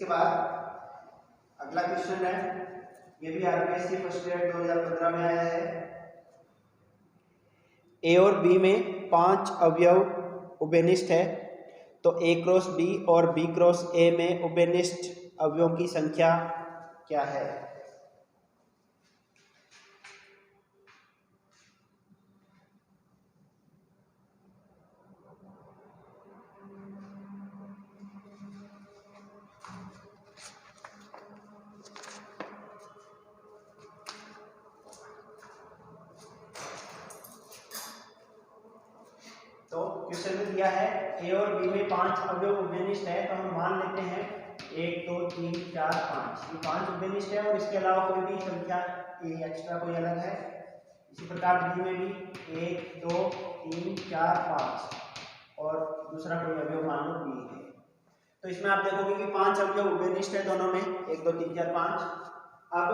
इसके बाद अगला क्वेश्चन है, ये भी आरपीएससी फर्स्ट ईयर 2015 में आया है। ए और बी में 5 अवयव उभयनिष्ठ है, तो ए क्रॉस बी और बी क्रॉस ए में उभयनिष्ठ अवयवों की संख्या क्या है? तो क्वेश्चन में दिया है ए और बी में 5 अवयव उभयनिष्ठ है, तो हम मान लेते हैं 1 2 3 4 5, ये 5 उभयनिष्ठ है और इसके अलावा कोई भी संख्या एक्स्ट्रा कोई अलग है। इसी प्रकार बी में भी 1 2 3 4 5 और दूसरा कोई अवयव मान लो बी है। तो इसमें आप देखोगे कि 5 अवयव उभयनिष्ठ है दोनों में, 1 2 3 4 5। अब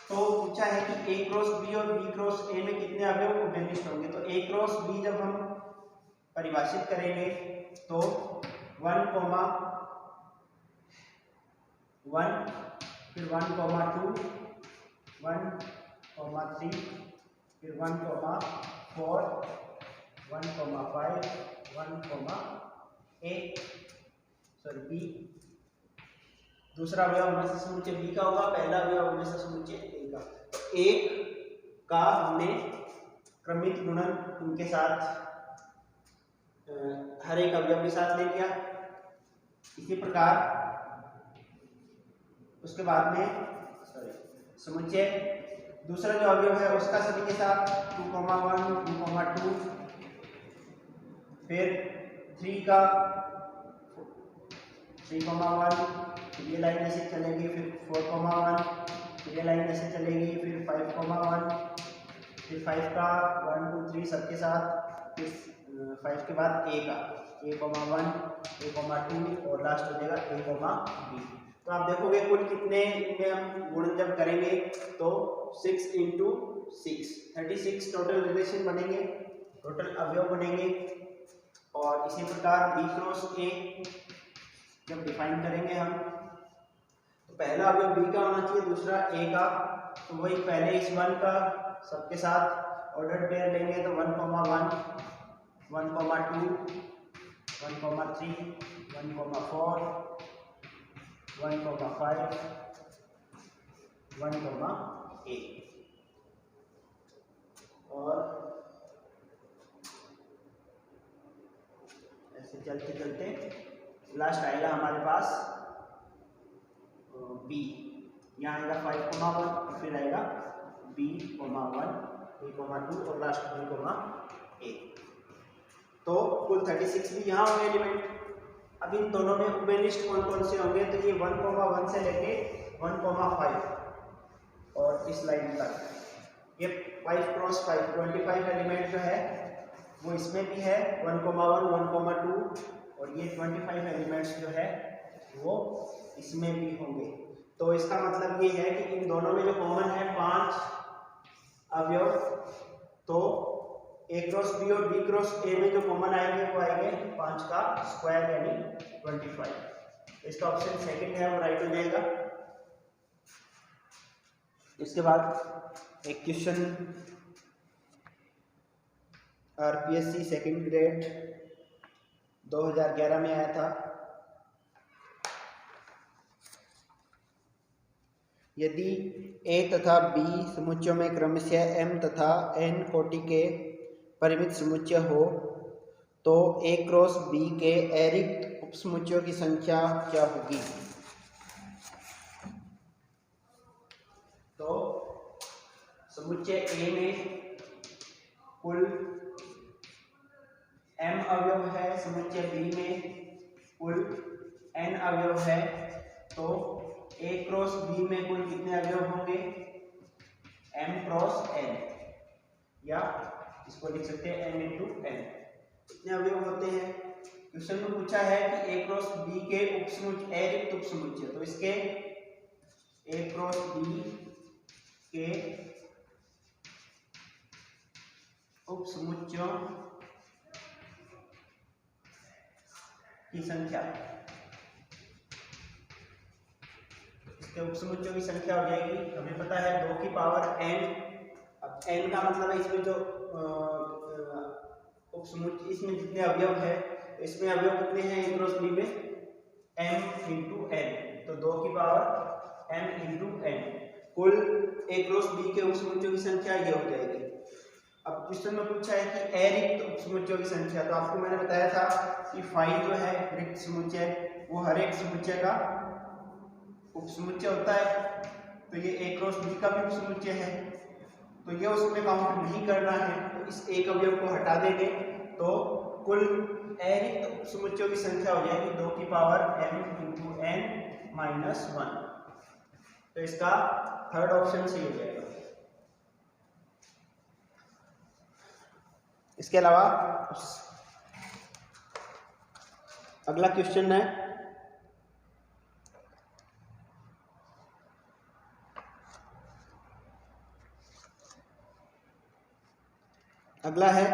तो पूछा है कि ए क्रॉस बी और बी क्रॉस ए में कितने अवयव उभयनिष्ठ होंगे। तो ए क्रॉस बी जब हम परिभाषित करेंगे तो 1 कोमा 1, फिर 1 कोमा 2, 1 कोमा 3, फिर 1 comma 4, 1 comma 5, 1 comma 8, sorry B. दूसरा अवयव हमेशा समुच्चय बी का होगा, पहला अवयव हमेशा समुच्चय ए का। तो एक का हमने क्रमिक गुणन उनके साथ हर एक अवयव के साथ ले लिया। इसी प्रकार उसके बाद में समुच्चय दूसरा जो अवयव है उसका सभी के साथ 2 1 2 2, फिर 3 का 3 1, ये लाइन ऐसे चलेगी, फिर 4 1, ये लाइन ऐसे चलेगी, फिर 5 1, फिर 5 का 1 2 3 सबके साथ, फिर 5 के बाद ए का a 1 a 2 और लास्ट हो जाएगा a b। तो आप देखोगे कुल कितने इनमें हम गुणन जब करेंगे तो 6 × 6 36 टोटल रिलेशन बनेंगे, टोटल अवयव बनेंगे। और इसी प्रकार b क्रॉस a जब डिफाइन करेंगे हम तो पहला अवयव b का होना चाहिए, दूसरा a का। तो वही पहले इस 1 का सबके साथ ऑर्डर पेयर लेंगे तो 1 1 1 2 1 3 1 4 1 5 1 8 और ऐसे चलते चलते लास्ट आएगा हमारे पास b, यहाँ आएगा 5 1, फिर आएगा b 1 a 2 और लास्ट b 8। तो कुल 36 भी यहाँ होंगे एलिमेंट। अब इन दोनों में उभयनिष्ठ कौन कौन से होंगे, तो ये 1 1 से लेके 1 5 और इस लाइन तक ये 5 क्रॉस 5 25 एलिमेंट जो है वो इसमें भी है, 1 1 1 2 और ये 25 एलिमेंट्स जो है वो इसमें भी होंगे। तो इसका मतलब ये है कि इन दोनों में जो कॉमन है 5 अवयव, तो ए क्रॉस बी और बी क्रॉस ए में जो कॉमन आएंगे वो आएंगे 5 का स्क्वायर यानी 25। इसका ऑप्शन सेकंड है वो राइट हो जाएगा। इसके बाद एक क्वेश्चन आरपीएससी सेकंड ग्रेड 2011 में आया था। यदि ए तथा बी समुच्चयों में क्रमशः m तथा n कोटि के परिमित समुच्चय हो तो ए क्रॉस बी के अरिक्त उपसमुच्चयों की संख्या क्या होगी। तो समुच्चय ए में कुल m अवयव है, समुच्चय बी में कुल n अवयव है, तो a क्रॉस b में कुल कितने अवयव होंगे, m क्रॉस n, या इसको लिख सकते हैं m × n। कितने अवयव होते हैं। क्वेश्चन में पूछा है कि a क्रॉस b के उपसमुच्चय अरिक्त उपसमुच्चय, तो इसके a क्रॉस b के उपसमुच्चयों की संख्या। इसके उपसमुच्चयों की संख्या हो जाएगी, हमें पता है 2 की पावर n। अब n का मतलब है इसमें जो उपसमुच्चय, इसमें जितने अवयव है, इसमें अवयव कितने हैं a क्रॉस b में, m इंटू n, तो 2 की पावर m इंटू n, कुल a क्रॉस b के उपसमुच्चयों की संख्या ये हो जाएगी। अब क्वेश्चन में पूछा है कि अरिक्त उपसमुच्चयों की संख्या, तो आपको मैंने बताया था कि फाई जो है रिक्त समुच्चय, वो हर एक समुच्चय का उपसमुच्चय होता है। तो ये a क्रॉस b का भी उपसमुच्चय है, तो ये उसमें काउंट नहीं करना है, तो इस एक अवयव को हटा देंगे तो कुल अरिक्त उपसमुच्चयों की संख्या हो जाएगी 2 की power m into n minus 1। तो इसका थर्ड ऑप्शन सही हो जाएगा। इसके अलावा अगला क्वेश्चन है, अगला है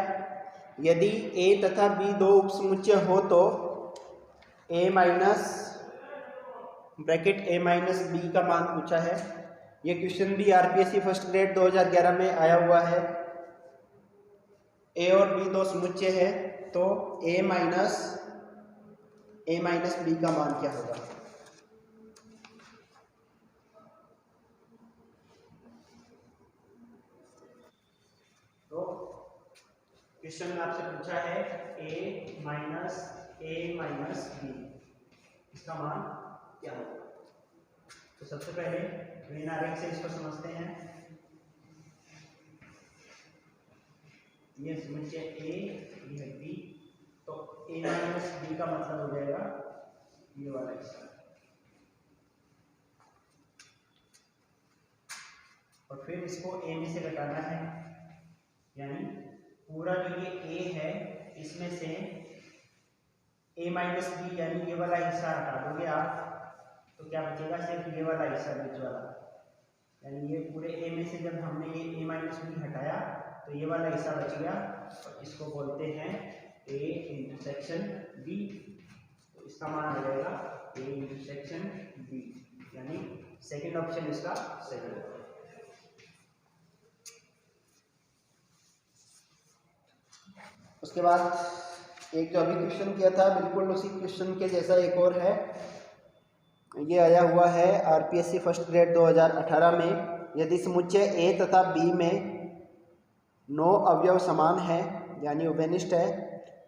यदि a तथा b दो उपसमुच्चय हो तो a minus bracket a minus b का मान पूछा है। ये क्वेश्चन भी आरपीएससी फर्स्ट ग्रेड 2011 में आया हुआ है। a और b दो समुच्चय है, तो a माइनस b का मान क्या होगा। तो क्वेश्चन में आपसे पूछा है a माइनस b, इसका मान क्या होगा। तो सबसे पहले ग्रीन आरेख से इसको समझते हैं। ये समुच्चय a, ये b, तो a माइनस b का मतलब हो जाएगा ये वाला हिस्सा, और फिर इसको a में से घटाना है, यानी पूरा जो ये a है इसमें से a माइनस b यानी ये वाला हिस्सा हटा दोगे आप, तो क्या बचेगा, सिर्फ ये वाला हिस्सा बीच वाला, यानी ये पूरे a में से जब हमने ये a माइनस b हटाया तो ये वाला हिस्सा बच गया, और इसको बोलते हैं a इंटरसेक्शन b। तो इसका मान हो जाएगा a इंटरसेक्शन b, यानी सेकंड ऑप्शन इसका सही होगा। उसके बाद एक जो अभी क्वेश्चन किया था बिल्कुल उसी क्वेश्चन के जैसा एक और है, ये आया हुआ है आरपीएससी फर्स्ट ग्रेड 2018 में। यदि समुच्चय a तथा b में 9 अवयव समान है यानी उभयनिष्ठ है,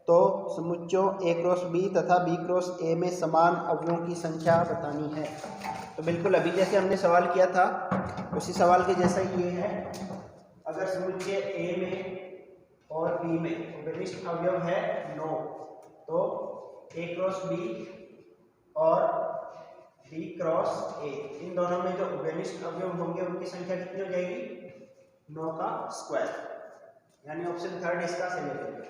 तो समुच्चयों a क्रॉस b तथा b क्रॉस a में समान अवयवों की संख्या बतानी है। तो बिल्कुल अभी जैसे हमने सवाल किया था उसी सवाल के जैसा ये है। अगर समुच्चय a में और b में उभयनिष्ठ अवयव है 9, तो a क्रॉस b और b क्रॉस a, इन दोनों में जो उभयनिष्ठ अवयव होंगे उनकी संख्या कितनी हो जाएगी, 9 का स्क्वायर, यानी ऑप्शन थर्ड इसका सही हो जाएगा।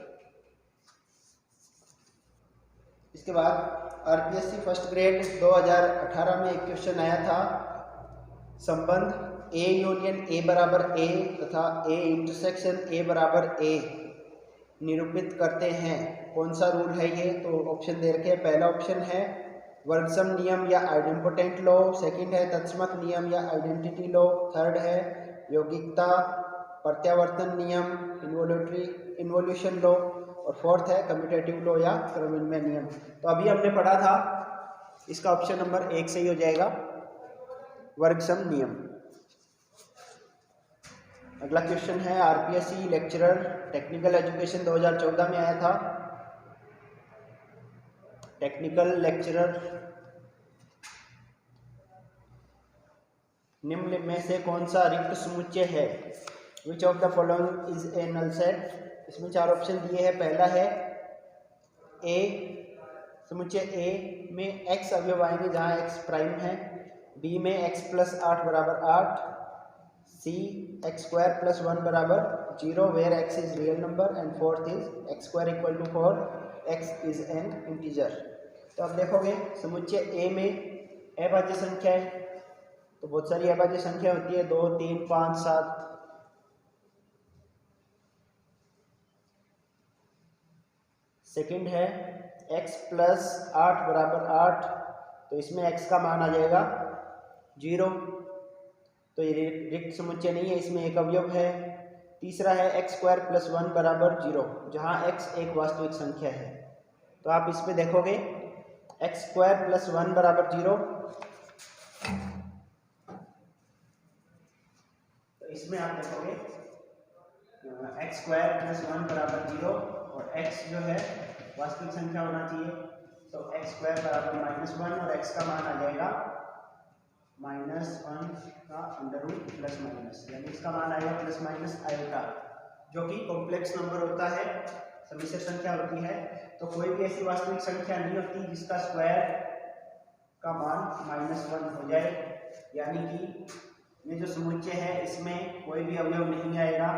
इसके बाद आरपीएससी फर्स्ट ग्रेड 2018 में एक क्वेश्चन आया था, संबंध a यूनियन a बराबर a तथा a इंटरसेक्शन a बराबर a निरूपित करते हैं, कौन सा रूल है ये। तो ऑप्शन दे रखे हैं, पहला ऑप्शन है वर्गसम नियम या आइडेम्पोटेंट लॉ, सेकंड है तत्समक नियम या आइडेंटिटी लॉ, थर्ड है यौगिकता प्रत्यावर्तन नियम इन्वोल्यूशन लॉ, और फोर्थ है कम्यूटेटिव लॉ या क्रमविनिमय नियम। तो अभी हमने पढ़ा था, इसका ऑप्शन नंबर 1 सही हो जाएगा, वर्गसम नियम। अगला क्वेश्चन है आरपीएससी लेक्चरर टेक्निकल एजुकेशन 2014 में आया था। टेक्निकल लेक्चरर, निम्न में से कौन सा रिक्त समुच्चय है, which of the following is a null set. इसमें 4 ऑप्शन दिए हैं। पहला है ए, समुच्चय ए में x अवयव आएंगे जहां x प्राइम है, बी में x प्लस 8 बराबर 8, सी x स्क्वायर प्लस 1 बराबर 0 where x is real number, and fourth is x square equal to 4, x is an integer. तो अब देखोगे समुच्चय ए में अभाज्य संख्या है, तो बहुत सारी अभाज्य संख्या होती है, 2, 3, 5, 7। सेकंड है x प्लस 8 बराबर 8, तो इसमें x का मान आ जाएगा 0, तो ये रिक्त समुच्चय नहीं है, इसमें एक अवयव है। तीसरा है x स्क्वायर प्लस 1 बराबर 0, जहाँ x एक वास्तविक संख्या है। तो आप इस पे देखोगे x स्क्वायर प्लस 1 बराबर 0, तो इसमें आप देखोगे x स्क्वायर प्लस 1 बराबर 0 और x जो है वास्तविक संख्या होना चाहिए, तो x स्क्वायर बराबर -1 और x का मान आ जाएगा -1 का अंडर रूट प्लस माइनस, यानी इसका मान आएगा प्लस माइनस आएगा, जो कि कॉम्प्लेक्स नंबर होता है, समिश्र संख्या होती है। तो कोई भी ऐसी वास्तविक संख्या नहीं होती जिसका स्क्वायर का मान -1 हो जाए, यानी कि ये जो समुच्चय है इसमें कोई भी अवयव नहीं आएगा,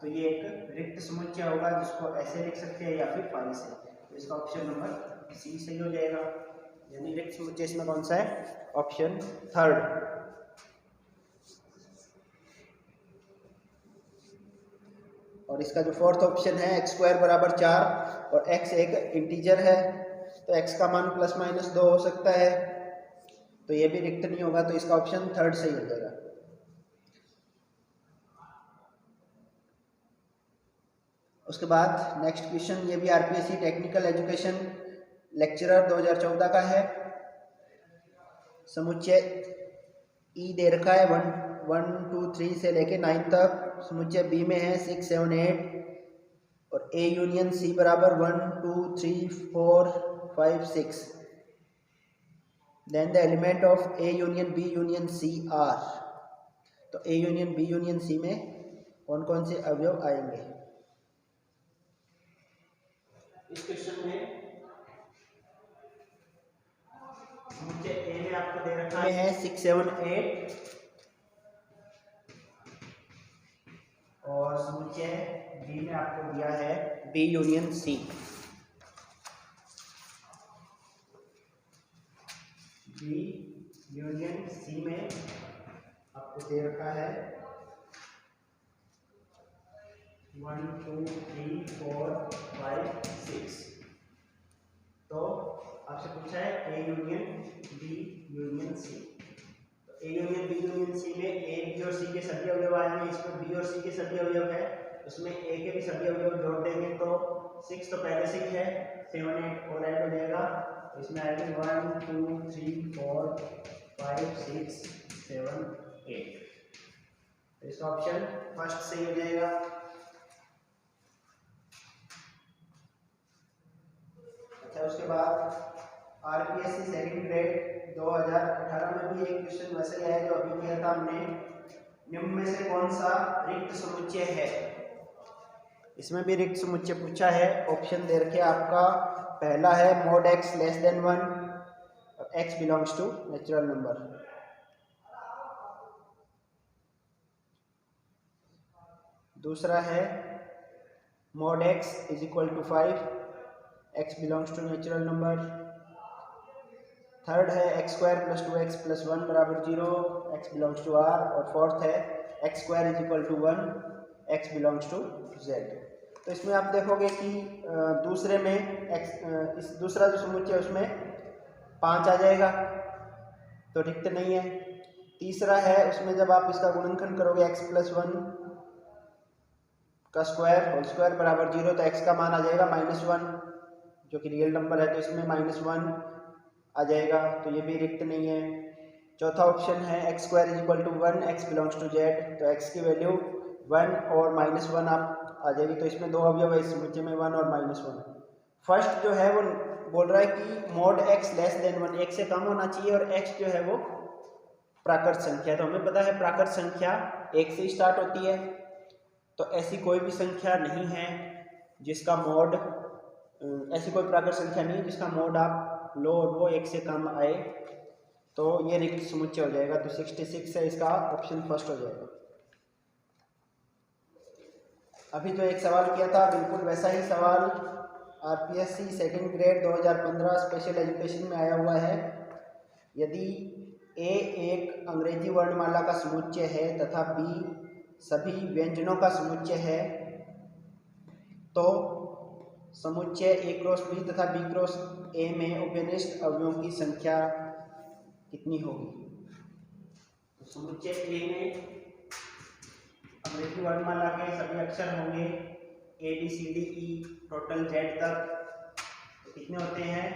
तो ये एक रिक्त समुच्चय होगा, जिसको ऐसे लिख सकते हैं या फिर फाई से। तो इसका ऑप्शन नंबर सी सही हो जाएगा, यानी रिक्त समुच्चय इसमें कौन सा है, ऑप्शन थर्ड। और इसका जो फोर्थ ऑप्शन है x स्क्वायर बराबर 4 और x एक इंटीजर है, तो x का मान प्लस माइनस 2 हो सकता है, तो ये भी रिक्त नहीं होगा, तो इसका ऑप्शन थर्ड सही हो जाएगा। उसके बाद नेक्स्ट क्वेश्चन, ये भी आरपीएससी टेक्निकल एजुकेशन लेक्चरर 2014 का है। समुच्चय ई दे रखा है 1 2 3 से लेके 9 तक। समुच्चय बी में है 6 7 8 और ए यूनियन सी बराबर 1 2 3 4 5 6। Then the element of A union B union C are, तो A union B union C में कौन कौन से अवयव आएंगे। इस क्वेश्चन में समुच्चय ए में आपको दे रखा है 6 7 8 और समुच्चय बी में आपको दिया है B union C. B union C में आपको दे रखा है 1 2 3 4 5 6। तो आपसे पूछा है A union B union C, तो A union B union C में ए बी और सी के सभी अवयव आएंगे, इसमें बी और सी के सभी अवयव है, उसमें ए के भी सभी अवयव जोड़ देंगे तो 6 तो पहले से ही है, 7 8 और ऐड हो जाएगा, तो इसमें आएगा 1 2 3 4 5 6 7 8, तो इसका ऑप्शन फर्स्ट सही हो जाएगा। अच्छा, उसके बाद आरपीएससी सेकंड ग्रेड 2018 में भी एक क्वेश्चन वैसे ही है जो अभी किया था हमने, निम्न में से कौन सा रिक्त समुच्चय है। इसमें भी रिक्त समुच्चय पूछा है, ऑप्शन दे रखे आपका, पहला है mod x लेस देन 1 और x belongs to natural number. दूसरा है mod x is equal to 5, x belongs to natural number. Third है x square plus 2x plus 1 बराबर 0, x बिलोंग्स टू r। और फोर्थ है x square is equal to 1, x belongs to z। तो इसमें आप देखोगे कि दूसरे में इस दूसरा जो समुच्चय है उसमें 5 आ जाएगा, तो रिक्त नहीं है। तीसरा है उसमें जब आप इसका गुणनखंड करोगे x प्लस 1 का स्क्वायर होल स्क्वायर बराबर 0, तो x का मान आ जाएगा -1 जो कि रियल नंबर है, तो इसमें -1 आ जाएगा, तो ये भी रिक्त नहीं है। चौथा ऑप्शन है x square is equal to 1, x belongs to z, तो x की वैल्यू 1 और -1 आप आ जाएगी, तो इसमें दो अवयव है इस समुच्चय में, 1 और -1। फर्स्ट जो है वो बोल रहा है कि mod x लेस देन 1, 1 से कम होना चाहिए, और x जो है वो प्राकृत संख्या, तो हमें पता है प्राकृत संख्या 1 से स्टार्ट होती है, तो ऐसी कोई भी संख्या नहीं है जिसका मोड, ऐसी कोई प्राकृत संख्या नहीं है जिसका मोड आप लो और वो 1 से कम आए, तो ये रिक्त समुच्चय हो जाएगा। तो 66 है इसका ऑप्शन फर्स्ट हो जाएगा। अभी जो एक सवाल किया था बिल्कुल वैसा ही सवाल RPSC second grade 2015 special education में आया हुआ है। यदि ए एक अंग्रेजी वर्णमाला का समुच्चय है तथा बी सभी व्यंजनों का समुच्चय है, तो समुच्चय ए क्रॉस बी तथा बी क्रॉस ए में उपनिष्ठ अवयवों की संख्या कितनी होगी। समुच्चय ए में अंग्रेजी वर्णमाला के सभी अक्षर होंगे A B C D E total Z तक। कितने होते हैं?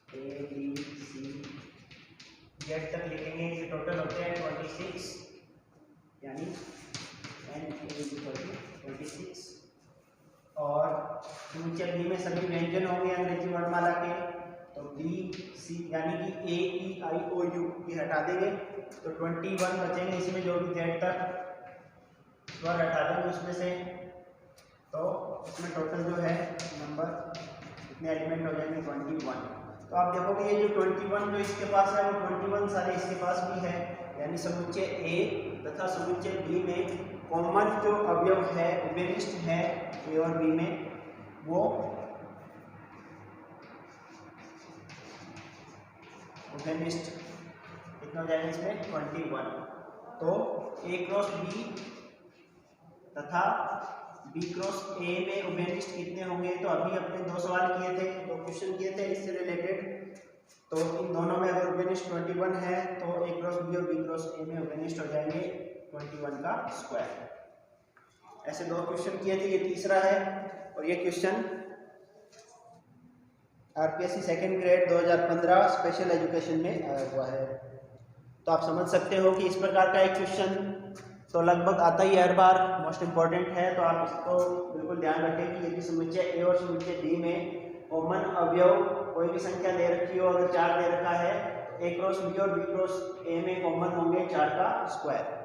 ए बी सी जेड तक लिखेंगे, ये टोटल होते हैं 26, यानी एन ए इक्वल टू 26। और समुच्चय बी में सभी व्यंजन होंगे अंग्रेजी वर्णमाला के, तो बी सी यानी कि ए ई आई ओ यू ये हटा देंगे तो 21 बचेंगे। इसमें जो भी जेड तक स्वर हटा देंगे उसमें से, तो इसमें टोटल जो है नंबर कितने एलिमेंट हो जाएंगे? 21। तो आप देखोगे ये जो 21 जो इसके पास है वो 21 सारे इसके पास भी है, यानी समुच्चय ए तथा समुच्चय बी में कॉमन जो अवयव है उभयनिष्ठ है ए और बी में, वो उभयनिष्ठ कितना हो जाएगा इसमें? 21। तो ए क्रॉस बी तथा बी क्रॉस ए में उभयनिष्ठ कितने होंगे? तो अभी अपने 2 सवाल किए थे, 2 क्वेश्चन किए थे इससे रिलेटेड, तो इन दोनों में अगर उभयनिष्ठ 21 है तो ए क्रॉस बी और बी क्रॉस ए में उभयनिष्ठ हो जाएंगे 21 का स्क्वायर। ऐसे 2 क्वेश्चन किए थे, ये तीसरा है। और ये question RPSC second grade 2015 special education में आया हुआ है। तो आप समझ सकते हो कि इस प्रकार का एक क्वेश्चन तो लगभग आता ही हर बार, मोस्ट इम्पॉर्टेंट है। तो आप इसको बिल्कुल ध्यान रखें कि यदि समुच्चय ए और समुच्चय बी में कॉमन अवयव कोई भी संख्या दे रखी हो, अगर 4 दे रखा है, ए क्रॉस बी और बी क्रॉस ए में कॉमन होंगे 4 का स्क्वायर।